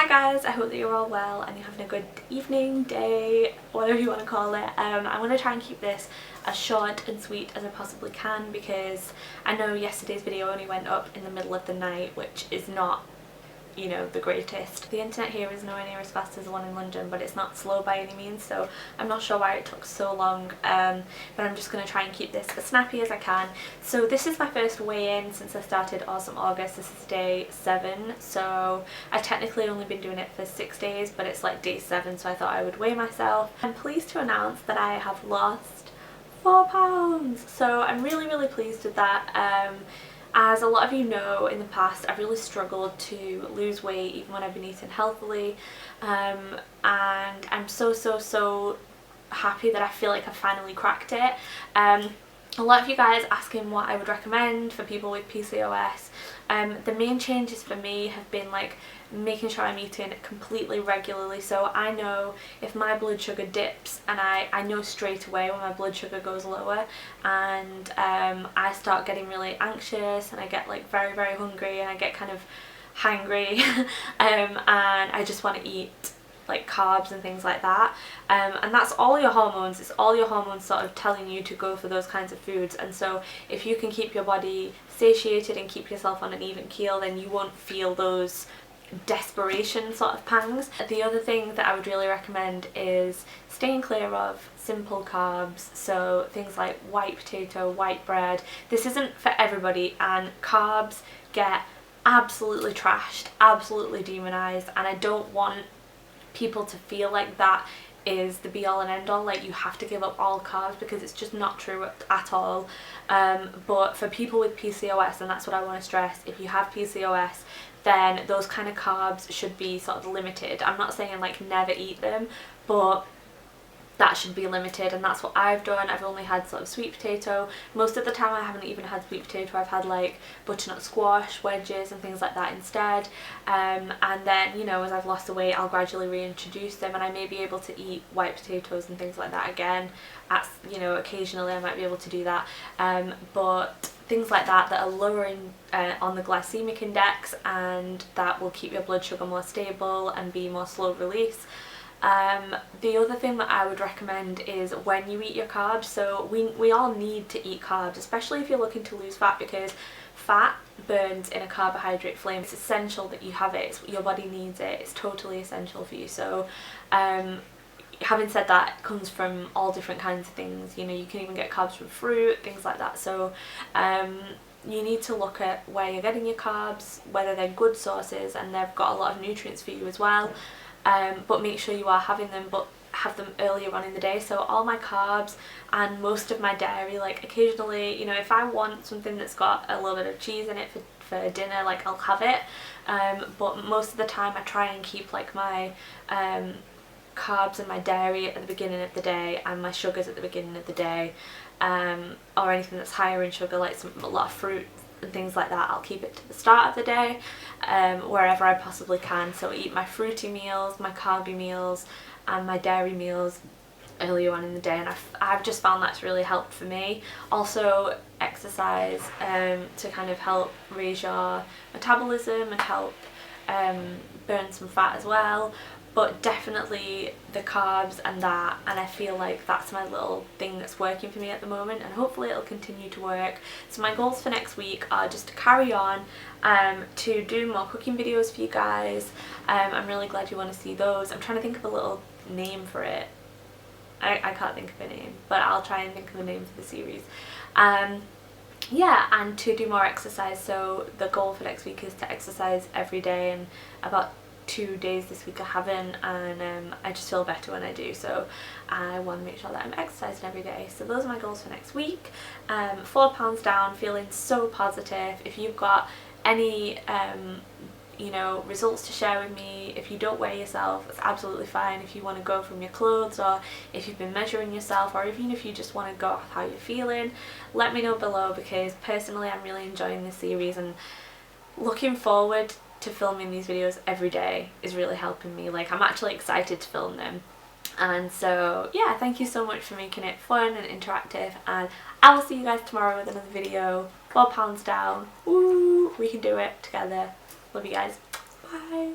Hi guys, I hope that you're all well and you're having a good evening, day, whatever you want to call it. I want to try and keep this as short and sweet as I possibly can because I know yesterday's video only went up in the middle of the night, which is not, you know, the greatest. The internet here is nowhere near as fast as the one in London, but it's not slow by any means, so I'm not sure why it took so long, but I'm just going to try and keep this as snappy as I can. So this is my first weigh-in since I started Awesome August. This is day 7, so I've technically only been doing it for 6 days, but it's like day 7, so I thought I would weigh myself. I'm pleased to announce that I have lost 4 pounds, so I'm really pleased with that. As a lot of you know, in the past I've really struggled to lose weight even when I've been eating healthily, and I'm so happy that I feel like I've finally cracked it. A lot of you guys asking what I would recommend for people with PCOS. The main changes for me have been like making sure I'm eating completely regularly, so I know if my blood sugar dips, and I know straight away when my blood sugar goes lower, and I start getting really anxious and I get like very hungry and I get kind of hangry and I just want to eat like carbs and things like that, and that's all your hormones. It's all your hormones sort of telling you to go for those kinds of foods, and so if you can keep your body satiated and keep yourself on an even keel, then you won't feel those desperation sort of pangs. The other thing that I would really recommend is staying clear of simple carbs, so things like white potato, white bread. This isn't for everybody, and carbs get absolutely trashed, absolutely demonized, and I don't want people to feel like that is the be all and end all, like you have to give up all carbs, because it's just not true at all. But for people with PCOS, and that's what I want to stress, if you have PCOS, then those kind of carbs should be sort of limited. I'm not saying like never eat them, but that should be limited, and that's what I've done. I've only had sort of sweet potato. Most of the time I haven't even had sweet potato. I've had like butternut squash, wedges and things like that instead, and then, you know, as I've lost the weight I'll gradually reintroduce them, and I may be able to eat white potatoes and things like that again. You know, occasionally I might be able to do that, but things like that are lowering on the glycemic index, and that will keep your blood sugar more stable and be more slow release. The other thing that I would recommend is when you eat your carbs, so we all need to eat carbs, especially if you're looking to lose fat, because fat burns in a carbohydrate flame. It's essential that you have it. Your body needs it. It's totally essential for you. So having said that, it comes from all different kinds of things. You know, you can even get carbs from fruit, things like that. So you need to look at where you're getting your carbs, whether they're good sources and they've got a lot of nutrients for you as well. But make sure you are having them, but have them earlier on in the day. So all my carbs and most of my dairy, like occasionally, you know, if I want something that's got a little bit of cheese in it for dinner, like I'll have it, but most of the time I try and keep like my carbs and my dairy at the beginning of the day and my sugars at the beginning of the day, or anything that's higher in sugar, like a lot of fruit and things like that, I'll keep it to the start of the day, wherever I possibly can. So eat my fruity meals, my carby meals and my dairy meals earlier on in the day, and I've just found that's really helped for me. Also exercise to kind of help raise your metabolism and help burn some fat as well, but definitely the carbs and that, and I feel like that's my little thing that's working for me at the moment, and hopefully it'll continue to work. So my goals for next week are just to carry on, to do more cooking videos for you guys. I'm really glad you want to see those. I'm trying to think of a little name for it. I can't think of a name, but I'll try and think of a name for the series. Yeah, and to do more exercise. So the goal for next week is to exercise every day, and about 2 days this week I haven't, and I just feel better when I do, so I want to make sure that I'm exercising every day. So those are my goals for next week. 4 pounds down, feeling so positive. If you've got any you know, results to share with me, if you don't weigh yourself, it's absolutely fine. If you want to go from your clothes, or if you've been measuring yourself, or even if you just want to go off how you're feeling, let me know below, because personally I'm really enjoying this series, and looking forward to filming these videos every day is really helping me. Like, I'm actually excited to film them, and so yeah, thank you so much for making it fun and interactive, and I will see you guys tomorrow with another video. 4 pounds down, woo, we can do it together. Love you guys, bye.